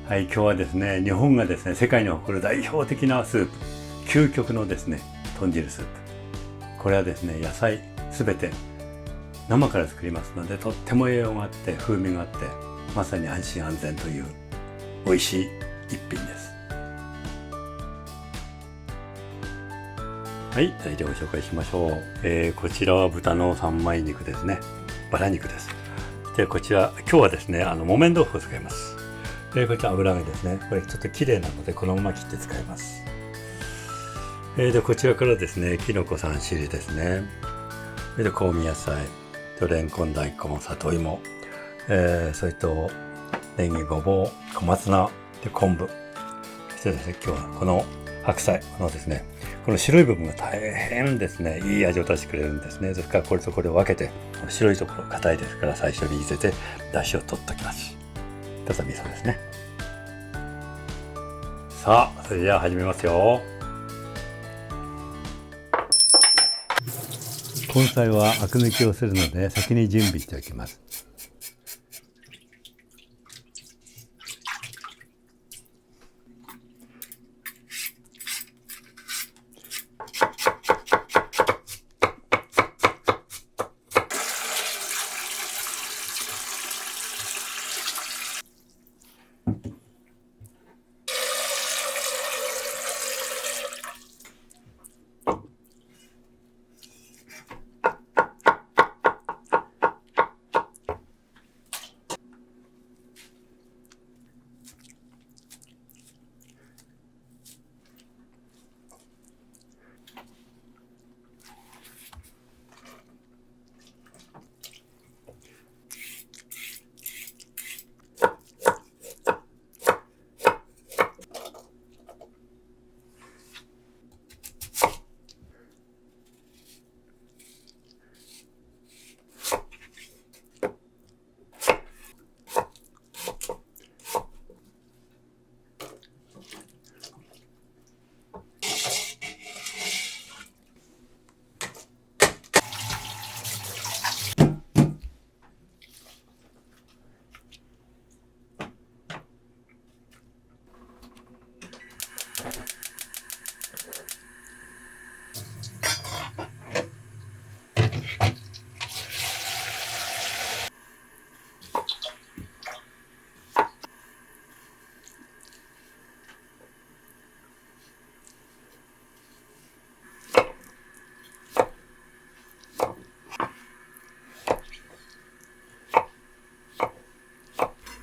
はい、今日はですね、日本がですね、世界に誇る代表的なスープ、究極のですね、豚汁スープ。これはですね、野菜すべて生から作りますので、とっても栄養があって、風味があって、まさに安心安全という美味しい一品です。はい、材料を紹介しましょう。こちらは豚の三枚肉ですね。バラ肉です。で、こちら、今日はですね、木綿豆腐を使います。こちら油揚げですね。これちょっと綺麗なのでこのまま切って使います。でこちらからですね、きのこ3種類ですね。で香味野菜、レンコン、大根、里芋、それとネギ、ごぼう、小松菜、で昆布。そしてですね、今日はこの白菜、ですね、この白い部分が大変ですね、いい味を出してくれるんですね。ですからこれとこれを分けて、白いところ硬いですから最初に入れて出汁を取っておきます。あとは味噌ですね。さあ、それじゃあ始めますよ。根菜はアク抜きをするので先に準備しておきます。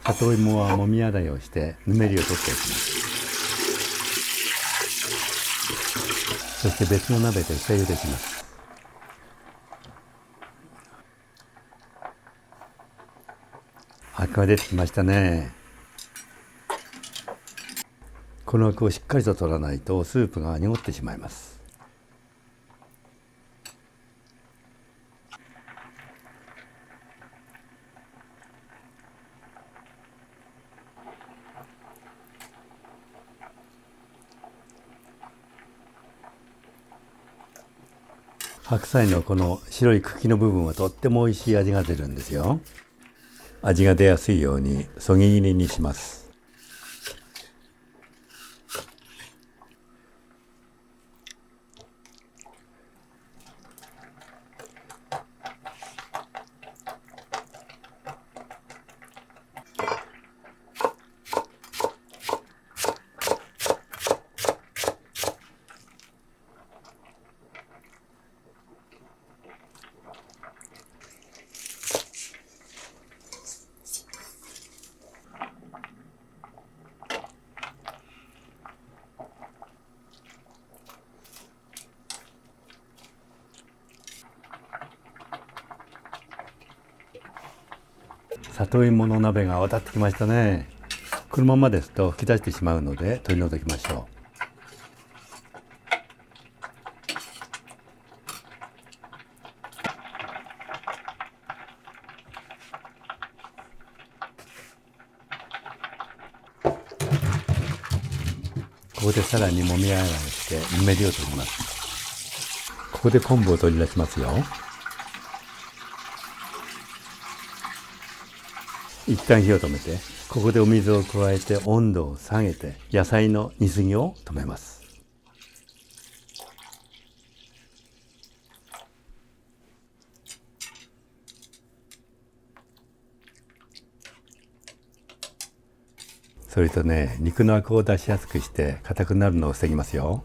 里芋はもみ洗いをしてぬめりを取っておきます。そして別の鍋で下茹でします。アクが出てきましたね。このアクをしっかりと取らないとスープが濁ってしまいます。白菜のこの白い茎の部分はとっても美味しい味が出るんですよ。味が出やすいようにそぎ切りにします。里芋の鍋が渡ってきましたね。このままですと吹き出してしまうので取り除きましょう。ここでさらにもみ洗いをしてぬめりを取ります。ここで昆布を取り出しますよ。一旦火を止めて、ここでお水を加えて温度を下げて野菜の煮過ぎを止めます。それとね、肉のアクを出しやすくして硬くなるのを防ぎますよ。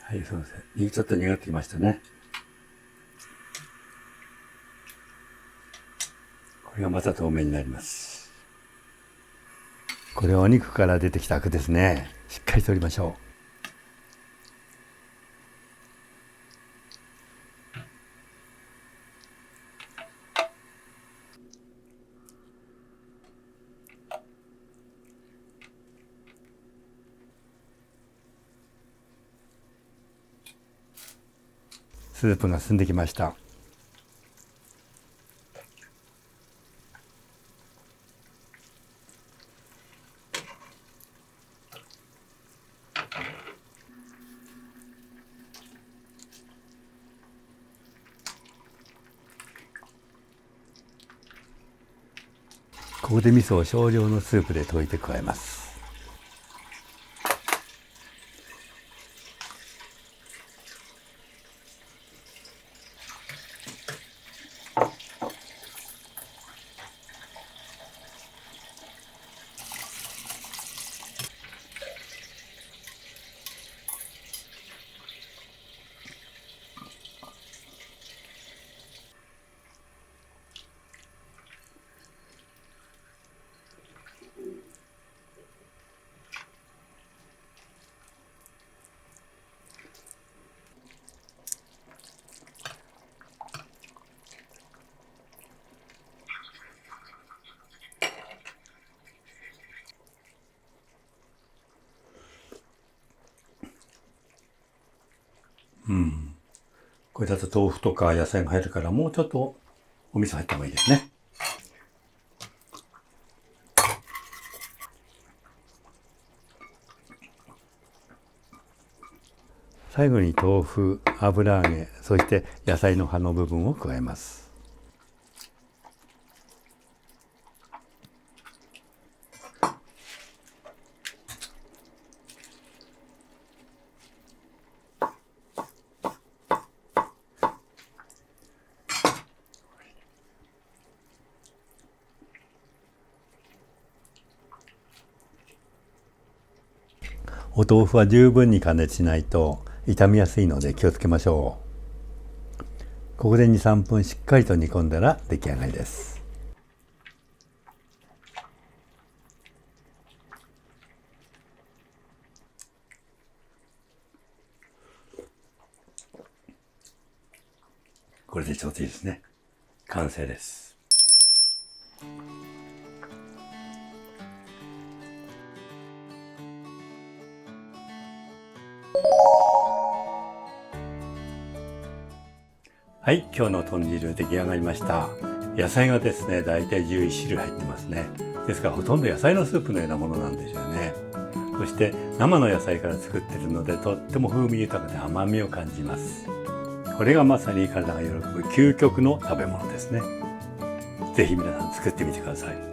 はい、そうですね。ちょっと苦ってきましたね。これがまた透明になります。これはお肉から出てきたアクですね。しっかり取りましょう。スープが進んできました。ここで味噌を少量のスープで溶いて加えます。これだと豆腐とか野菜が入るからもうちょっとお味噌入った方がいいですね。最後に豆腐、油揚げ、そして野菜の葉の部分を加えます。お豆腐は十分に加熱しないと傷みやすいので気をつけましょう。ここで 2,3 分しっかりと煮込んだら出来上がりです。これでちょうどいいですね。完成です。はい、今日の豚汁出来上がりました。野菜がですね、だいたい11種類入ってますね。ですからほとんど野菜のスープのようなものなんですよね。そして生の野菜から作っているので、とっても風味豊かで甘みを感じます。これがまさに体が喜ぶ究極の食べ物ですね。ぜひ皆さん作ってみてください。